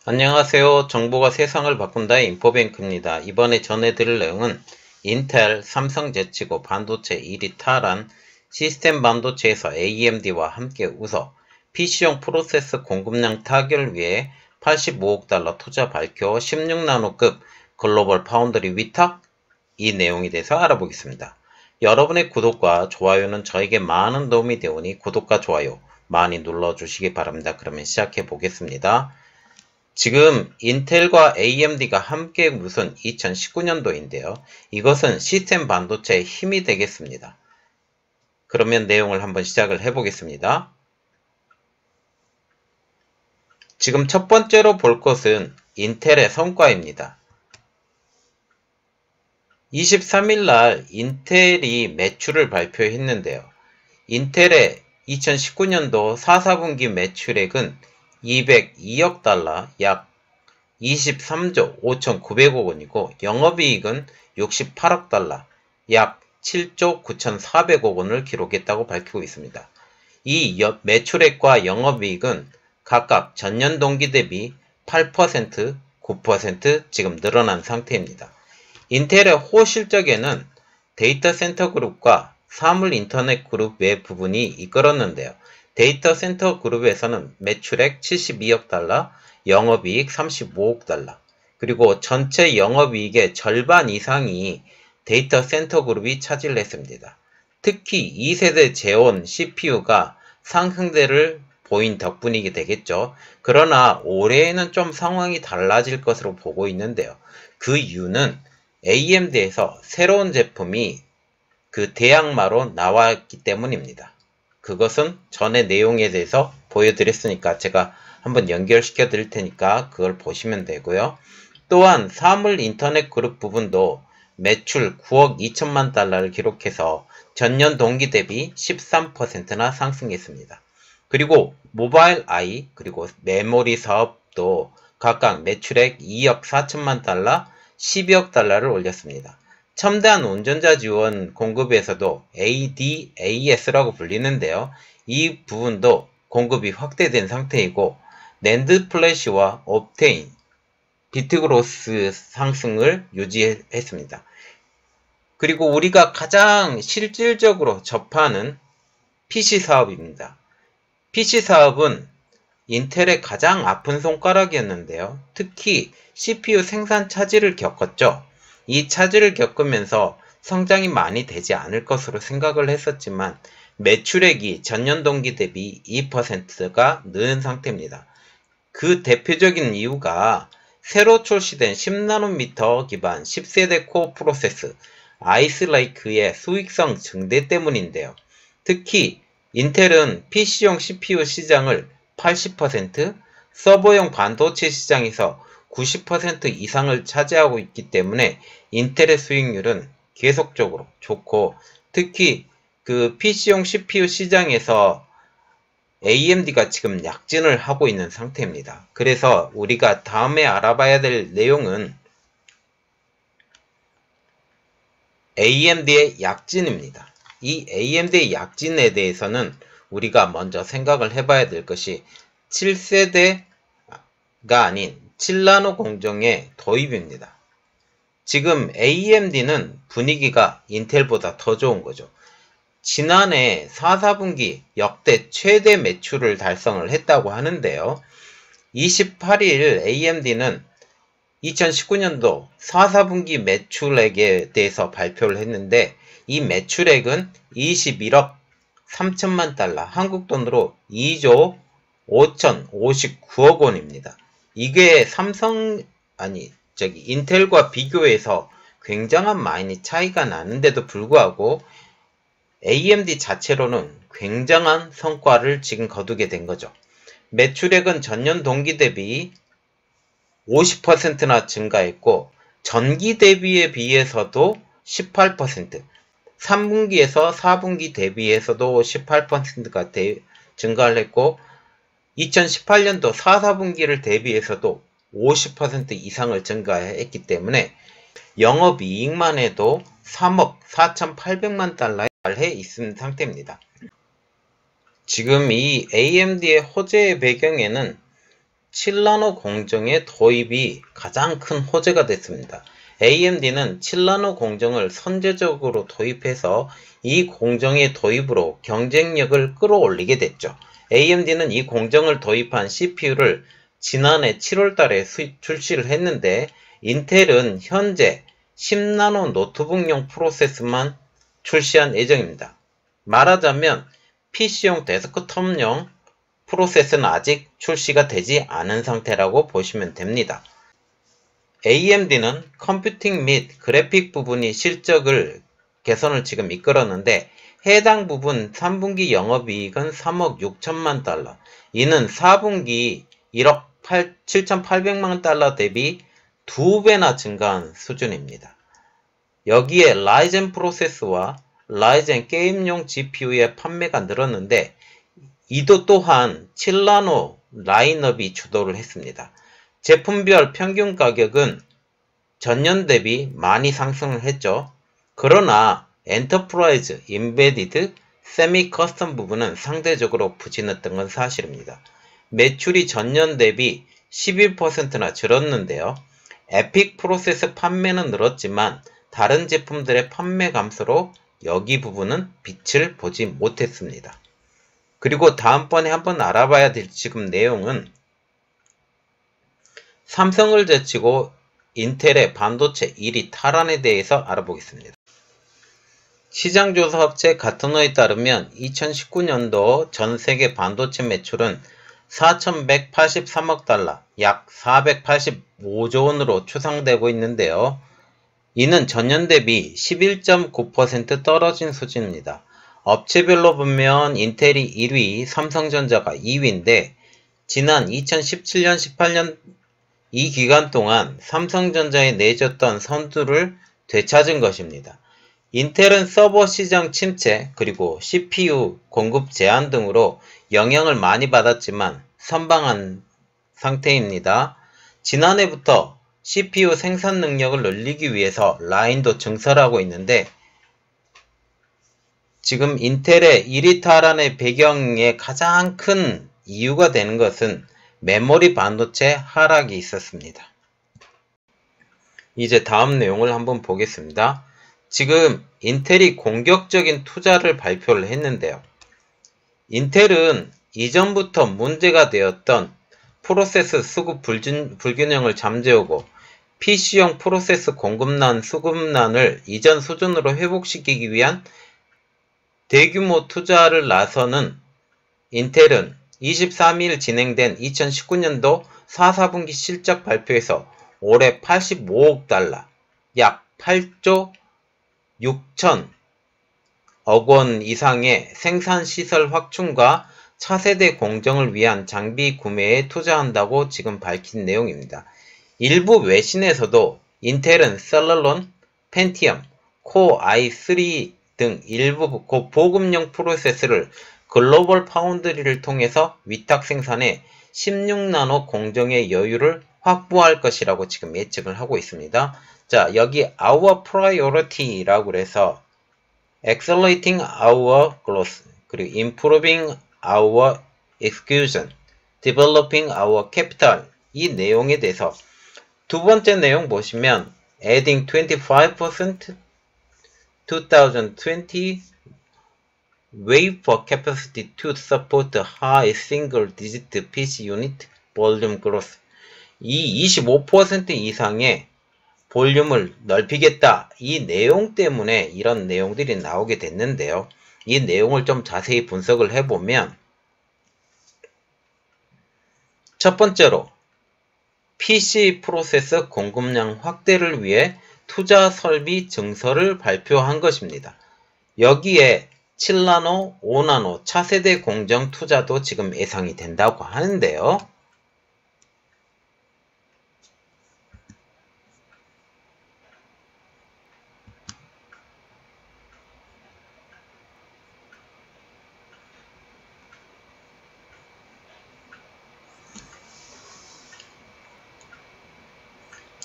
안녕하세요. 정보가 세상을 바꾼다의 인포뱅크입니다. 이번에 전해드릴 내용은 인텔, 삼성 제치고 반도체 1위 탈환, 시스템 반도체에서 AMD와 함께 웃어 PC용 프로세서 공급량 타결을 위해 85억 달러 투자 밝혀 16나노급 글로벌 파운드리 위탁? 이 내용에 대해서 알아보겠습니다. 여러분의 구독과 좋아요는 저에게 많은 도움이 되오니 구독과 좋아요 많이 눌러주시기 바랍니다. 그러면 시작해 보겠습니다. 지금 인텔과 AMD가 함께 웃은 2019년도인데요. 이것은 시스템 반도체의 힘이 되겠습니다. 그러면 내용을 한번 시작을 해보겠습니다. 지금 첫 번째로 볼 것은 인텔의 성과입니다. 23일 날 인텔이 매출을 발표했는데요. 인텔의 2019년도 4사분기 매출액은 202억 달러, 약 23조 5,900억 원이고 영업이익은 68억 달러, 약 7조 9,400억 원을 기록했다고 밝히고 있습니다. 이 매출액과 영업이익은 각각 전년 동기 대비 8%, 9% 지금 늘어난 상태입니다. 인텔의 호실적에는 데이터 센터 그룹과 사물 인터넷 그룹 외 부분이 이끌었는데요. 데이터 센터 그룹에서는 매출액 72억 달러, 영업이익 35억 달러, 그리고 전체 영업이익의 절반 이상이 데이터 센터 그룹이 차지를 했습니다. 특히 2세대 제온 CPU가 상승세를 보인 덕분이게 되겠죠. 그러나 올해에는 좀 상황이 달라질 것으로 보고 있는데요. 그 이유는 AMD에서 새로운 제품이 그 대항마로 나왔기 때문입니다. 그것은 전의 내용에 대해서 보여드렸으니까 제가 한번 연결시켜 드릴 테니까 그걸 보시면 되고요. 또한 사물 인터넷 그룹 부분도 매출 9억 2천만 달러를 기록해서 전년 동기 대비 13%나 상승했습니다. 그리고 모바일 아이 그리고 메모리 사업도 각각 매출액 2억 4천만 달러, 12억 달러를 올렸습니다. 첨단 운전자 지원 공급에서도 ADAS라고 불리는데요. 이 부분도 공급이 확대된 상태이고 낸드 플래시와 옵테인, 비트그로스 상승을 유지했습니다. 그리고 우리가 가장 실질적으로 접하는 PC 사업입니다. PC 사업은 인텔의 가장 아픈 손가락이었는데요. 특히 CPU 생산 차질을 겪었죠. 이 차질을 겪으면서 성장이 많이 되지 않을 것으로 생각을 했었지만 매출액이 전년 동기 대비 2%가 는 상태입니다. 그 대표적인 이유가 새로 출시된 10나노미터 기반 10세대 코어 프로세스 아이스레이크의 수익성 증대 때문인데요. 특히 인텔은 PC용 CPU 시장을 80%, 서버용 반도체 시장에서 90% 이상을 차지하고 있기 때문에 인텔의 수익률은 계속적으로 좋고 특히 그 PC용 CPU 시장에서 AMD가 지금 약진을 하고 있는 상태입니다. 그래서 우리가 다음에 알아봐야 될 내용은 AMD의 약진입니다. 이 AMD의 약진에 대해서는 우리가 먼저 생각을 해봐야 될 것이 7세대가 아닌 7나노 공정의 도입입니다. 지금 AMD는 분위기가 인텔보다 더 좋은 거죠. 지난해 4사분기 역대 최대 매출을 달성을 했다고 하는데요. 28일 AMD는 2019년도 4사분기 매출액에 대해서 발표를 했는데 이 매출액은 21억 3천만 달러, 한국 돈으로 2조 5,059억 원입니다. 이게 인텔과 비교해서 굉장한 많이 차이가 나는데도 불구하고 AMD 자체로는 굉장한 성과를 지금 거두게 된 거죠. 매출액은 전년 동기 대비 50%나 증가했고 전기 대비에 비해서도 18%, 3분기에서 4분기 대비해서도 18%가 증가를 했고 2018년도 4, 4분기를 대비해서도 50% 이상을 증가했기 때문에 영업이익만 해도 3억 4,800만 달러에 달해 있는 상태입니다. 지금 이 AMD의 호재의 배경에는 7나노 공정의 도입이 가장 큰 호재가 됐습니다. AMD는 7나노 공정을 선제적으로 도입해서 이 공정의 도입으로 경쟁력을 끌어올리게 됐죠. AMD는 이 공정을 도입한 CPU를 지난해 7월달에 출시를 했는데 인텔은 현재 10나노 노트북용 프로세스만 출시한 예정입니다. 말하자면 PC용 데스크톱용 프로세스는 아직 출시가 되지 않은 상태라고 보시면 됩니다. AMD는 컴퓨팅 및 그래픽 부분이 실적을 개선을 지금 이끌었는데 해당 부분 3분기 영업이익은 3억 6천만 달러, 이는 4분기 1억 7,800만 달러 대비 2배나 증가한 수준입니다. 여기에 라이젠 프로세스와 라이젠 게임용 GPU의 판매가 늘었는데 이도 또한 7나노 라인업이 주도를 했습니다. 제품별 평균 가격은 전년 대비 많이 상승을 했죠. 그러나 엔터프라이즈, 임베디드, 세미 커스텀 부분은 상대적으로 부진했던 건 사실입니다. 매출이 전년 대비 11%나 줄었는데요. 에픽 프로세스 판매는 늘었지만 다른 제품들의 판매 감소로 여기 부분은 빛을 보지 못했습니다. 그리고 다음번에 한번 알아봐야 될 지금 내용은 삼성을 제치고 인텔의 반도체 1위 탈환에 대해서 알아보겠습니다. 시장조사업체 가트너에 따르면 2019년도 전 세계 반도체 매출은 4,183억 달러, 약 485조 원으로 추상되고 있는데요. 이는 전년 대비 11.9% 떨어진 수준입니다. 업체별로 보면 인텔이 1위, 삼성전자가 2위인데 지난 2017년, 18년 이 기간 동안 삼성전자에 내줬던 선두를 되찾은 것입니다. 인텔은 서버 시장 침체 그리고 CPU 공급 제한 등으로 영향을 많이 받았지만 선방한 상태입니다. 지난해부터 CPU 생산 능력을 늘리기 위해서 라인도 증설하고 있는데 지금 인텔의 1위 탈환의 배경에 가장 큰 이유가 되는 것은 메모리 반도체 하락이 있었습니다. 이제 다음 내용을 한번 보겠습니다. 지금 인텔이 공격적인 투자를 발표를 했는데요. 인텔은 이전부터 문제가 되었던 프로세스 수급 불균형을 잠재우고 PC용 프로세스 공급난, 수급난을 이전 수준으로 회복시키기 위한 대규모 투자를 나서는 인텔은 23일 진행된 2019년도 4분기 실적 발표에서 올해 85억 달러, 약 8조 6천억 원 이상의 생산시설 확충과 차세대 공정을 위한 장비 구매에 투자한다고 지금 밝힌 내용입니다. 일부 외신에서도 인텔은 셀러론, 펜티엄, 코어 i3 등 일부 고보급용 프로세스를 글로벌 파운드리를 통해서 위탁 생산해 16나노 공정의 여유를 확보할 것이라고 지금 예측을 하고 있습니다. 자, 여기 our priority라고 해서 accelerating our growth, 그리고 improving our execution, developing our capital, 이 내용에 대해서 두 번째 내용 보시면 adding 25% 2020 wafer capacity to support the high single-digit PC unit volume growth. 이 25% 이상의 볼륨을 넓히겠다. 이 내용 때문에 이런 내용들이 나오게 됐는데요. 이 내용을 좀 자세히 분석을 해보면 첫 번째로 PC 프로세서 공급량 확대를 위해 투자 설비 증설을 발표한 것입니다. 여기에 7나노, 5나노 차세대 공정 투자도 지금 예상이 된다고 하는데요.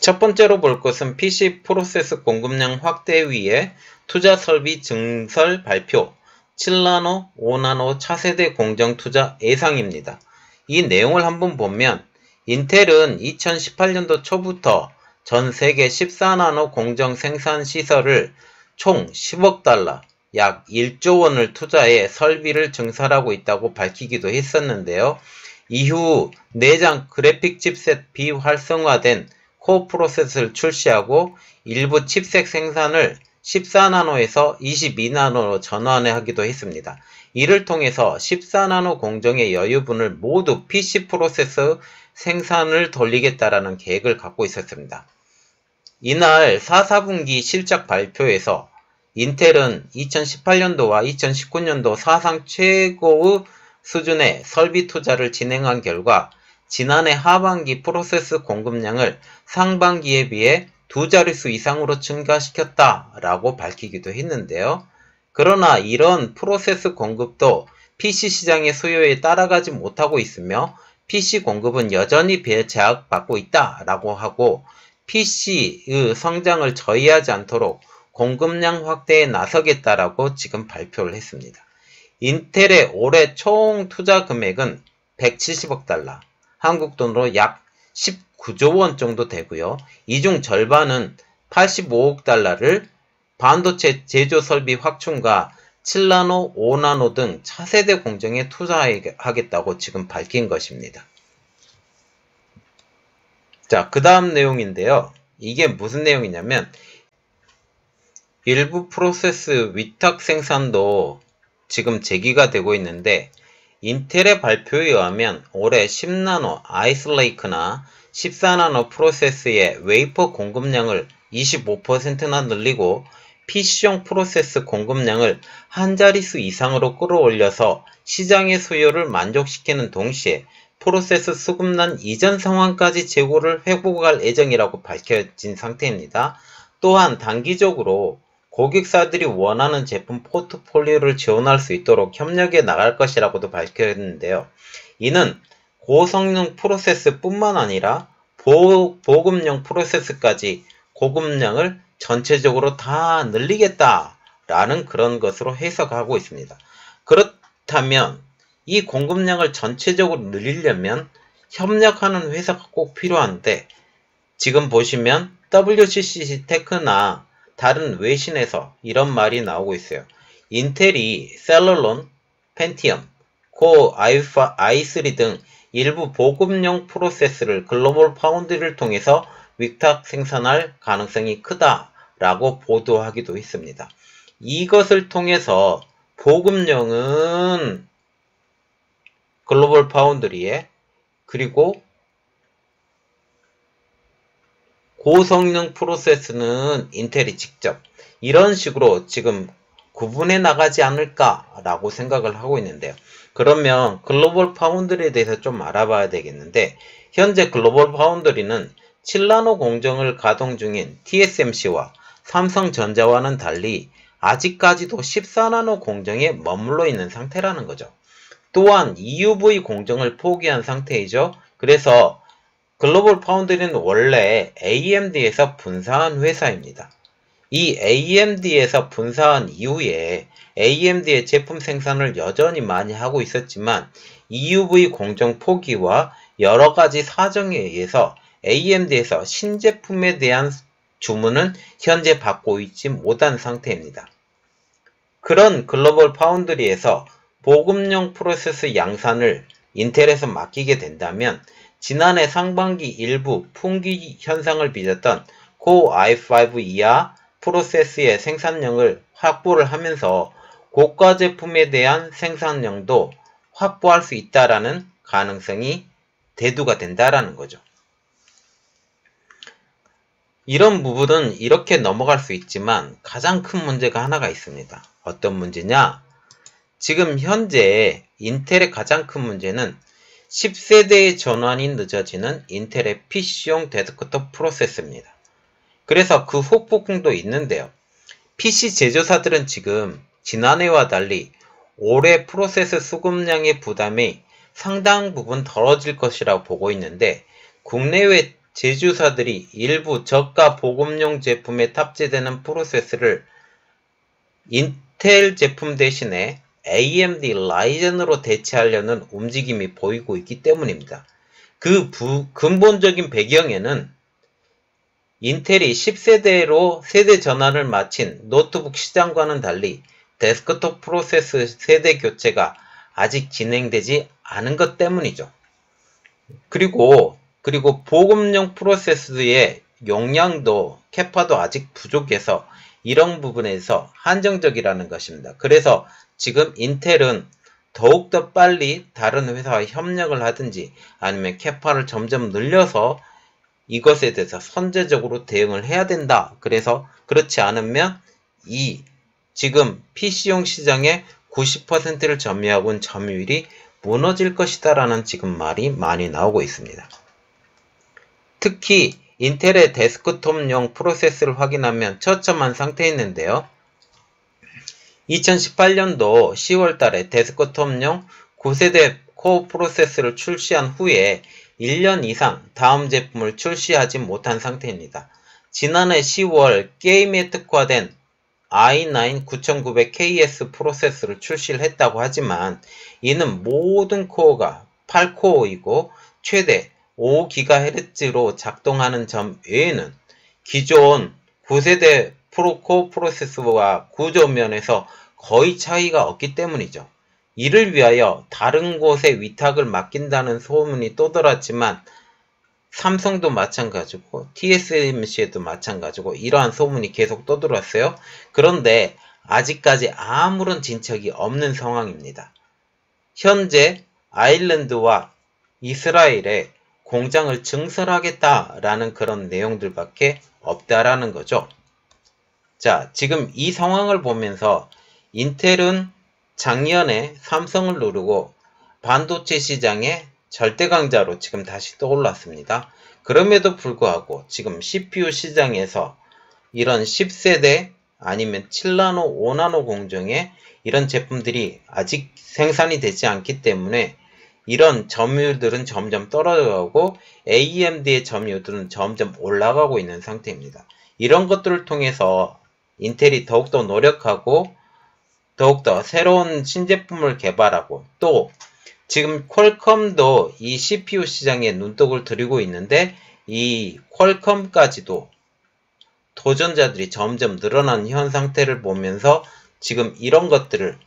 첫 번째로 볼 것은 PC 프로세서 공급량 확대 위해 투자 설비 증설 발표, 7나노, 5나노 차세대 공정 투자 예상입니다. 이 내용을 한번 보면 인텔은 2018년도 초부터 전 세계 14나노 공정 생산 시설을 총 10억 달러, 약 1조 원을 투자해 설비를 증설하고 있다고 밝히기도 했었는데요. 이후 내장 그래픽 칩셋 비활성화된 코어 프로세서를 출시하고 일부 칩셋 생산을 14나노에서 22나노로 전환하기도 했습니다. 이를 통해서 14나노 공정의 여유분을 모두 PC 프로세서 생산을 돌리겠다라는 계획을 갖고 있었습니다. 이날 4분기 실적 발표에서 인텔은 2018년도와 2019년도 사상 최고의 수준의 설비 투자를 진행한 결과 지난해 하반기 프로세서 공급량을 상반기에 비해 두 자릿수 이상으로 증가시켰다라고 밝히기도 했는데요. 그러나 이런 프로세서 공급도 PC 시장의 수요에 따라가지 못하고 있으며 PC 공급은 여전히 제약받고 있다라고 하고 PC의 성장을 저해하지 않도록 공급량 확대에 나서겠다라고 지금 발표를 했습니다. 인텔의 올해 총 투자 금액은 170억 달러, 한국 돈으로 약 19조 원 정도 되고요. 이 중 절반은 85억 달러를 반도체 제조 설비 확충과 7나노, 5나노 등 차세대 공정에 투자하겠다고 지금 밝힌 것입니다. 자, 그 다음 내용인데요. 이게 무슨 내용이냐면 일부 프로세스 위탁 생산도 지금 제기가 되고 있는데 인텔의 발표에 의하면 올해 10나노 아이스레이크나 14나노 프로세스의 웨이퍼 공급량을 25%나 늘리고 PC용 프로세스 공급량을 한 자릿수 이상으로 끌어올려서 시장의 수요를 만족시키는 동시에 프로세스 수급난 이전 상황까지 재고를 회복할 예정이라고 밝혀진 상태입니다. 또한 단기적으로 고객사들이 원하는 제품 포트폴리오를 지원할 수 있도록 협력해 나갈 것이라고도 밝혔는데요. 이는 고성능 프로세스 뿐만 아니라 보급용 프로세스까지 공급량을 전체적으로 다 늘리겠다라는 그런 것으로 해석하고 있습니다. 그렇다면 이 공급량을 전체적으로 늘리려면 협력하는 회사가 꼭 필요한데 지금 보시면 WCC 테크나 다른 외신에서 이런 말이 나오고 있어요. 인텔이 셀러론, 펜티엄, 코어 i3 등 일부 보급용 프로세스를 글로벌 파운드리를 통해서 위탁 생산할 가능성이 크다라고 보도하기도 했습니다. 이것을 통해서 보급용은 글로벌 파운드리에 그리고 고성능 프로세스는 인텔이 직접 이런 식으로 지금 구분해 나가지 않을까라고 생각을 하고 있는데요. 그러면 글로벌 파운드리에 대해서 좀 알아봐야 되겠는데 현재 글로벌 파운드리는 7나노 공정을 가동 중인 TSMC와 삼성전자와는 달리 아직까지도 14나노 공정에 머물러 있는 상태라는 거죠. 또한 EUV 공정을 포기한 상태이죠. 그래서 글로벌 파운드리는 원래 AMD에서 분사한 회사입니다. 이 AMD에서 분사한 이후에 AMD의 제품 생산을 여전히 많이 하고 있었지만 EUV 공정 포기와 여러가지 사정에 의해서 AMD에서 신제품에 대한 주문은 현재 받고 있지 못한 상태입니다. 그런 글로벌 파운드리에서 보급용 프로세스 양산을 인텔에서 맡기게 된다면 지난해 상반기 일부 풍기 현상을 빚었던 코어 i5 이하 프로세스의 생산량을 확보를 하면서 고가 제품에 대한 생산량도 확보할 수 있다라는 가능성이 대두가 된다라는 거죠. 이런 부분은 이렇게 넘어갈 수 있지만 가장 큰 문제가 하나가 있습니다. 어떤 문제냐? 지금 현재 인텔의 가장 큰 문제는 10세대의 전환이 늦어지는 인텔의 PC용 데스크톱 프로세서입니다. 그래서 그 후폭풍도 있는데요. PC 제조사들은 지금 지난해와 달리 올해 프로세서 수급량의 부담이 상당 부분 덜어질 것이라고 보고 있는데 국내외 제조사들이 일부 저가 보급용 제품에 탑재되는 프로세서를 인텔 제품 대신에 AMD 라이젠으로 대체하려는 움직임이 보이고 있기 때문입니다. 근본적인 배경에는 인텔이 10세대로 세대 전환을 마친 노트북 시장과는 달리 데스크톱 프로세서 세대 교체가 아직 진행되지 않은 것 때문이죠. 그리고 보급용 프로세서의 용량도 캐파도 아직 부족해서 이런 부분에서 한정적이라는 것입니다. 그래서 지금 인텔은 더욱더 빨리 다른 회사와 협력을 하든지 아니면 캐파를 점점 늘려서 이것에 대해서 선제적으로 대응을 해야 된다. 그래서 그렇지 않으면 이 지금 PC용 시장의 90%를 점유하고 있는 점유율이 무너질 것이다 라는 지금 말이 많이 나오고 있습니다. 특히 인텔의 데스크톱용 프로세서를 확인하면 처참한 상태였는데요. 2018년도 10월 달에 데스크톱용 9세대 코어 프로세서를 출시한 후에 1년 이상 다음 제품을 출시하지 못한 상태입니다. 지난해 10월 게임에 특화된 i9 9900KS 프로세서를 출시를 했다고 하지만 이는 모든 코어가 8코어이고 최대 5GHz로 작동하는 점 외에는 기존 9세대 프로코어 프로세서와 구조면에서 거의 차이가 없기 때문이죠. 이를 위하여 다른 곳에 위탁을 맡긴다는 소문이 떠돌았지만 삼성도 마찬가지고 TSMC에도 마찬가지고 이러한 소문이 계속 떠돌았어요. 그런데 아직까지 아무런 진척이 없는 상황입니다. 현재 아일랜드와 이스라엘에 공장을 증설하겠다라는 그런 내용들밖에 없다라는 거죠. 자, 지금 이 상황을 보면서 인텔은 작년에 삼성을 누르고 반도체 시장의 절대 강자로 지금 다시 떠올랐습니다. 그럼에도 불구하고 지금 CPU 시장에서 이런 10세대 아니면 7나노, 5나노 공정의 이런 제품들이 아직 생산이 되지 않기 때문에 이런 점유율들은 점점 떨어져가고 AMD의 점유율들은 점점 올라가고 있는 상태입니다. 이런 것들을 통해서 인텔이 더욱더 노력하고 더욱더 새로운 신제품을 개발하고 또 지금 퀄컴도 이 CPU 시장에 눈독을 들이고 있는데 이 퀄컴까지도 도전자들이 점점 늘어나는 현 상태를 보면서 지금 이런 것들을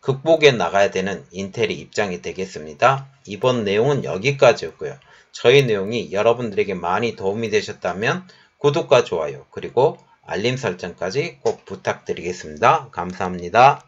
극복해 나가야 되는 인텔의 입장이 되겠습니다. 이번 내용은 여기까지였고요. 저희 내용이 여러분들에게 많이 도움이 되셨다면 구독과 좋아요 그리고 알림 설정까지 꼭 부탁드리겠습니다. 감사합니다.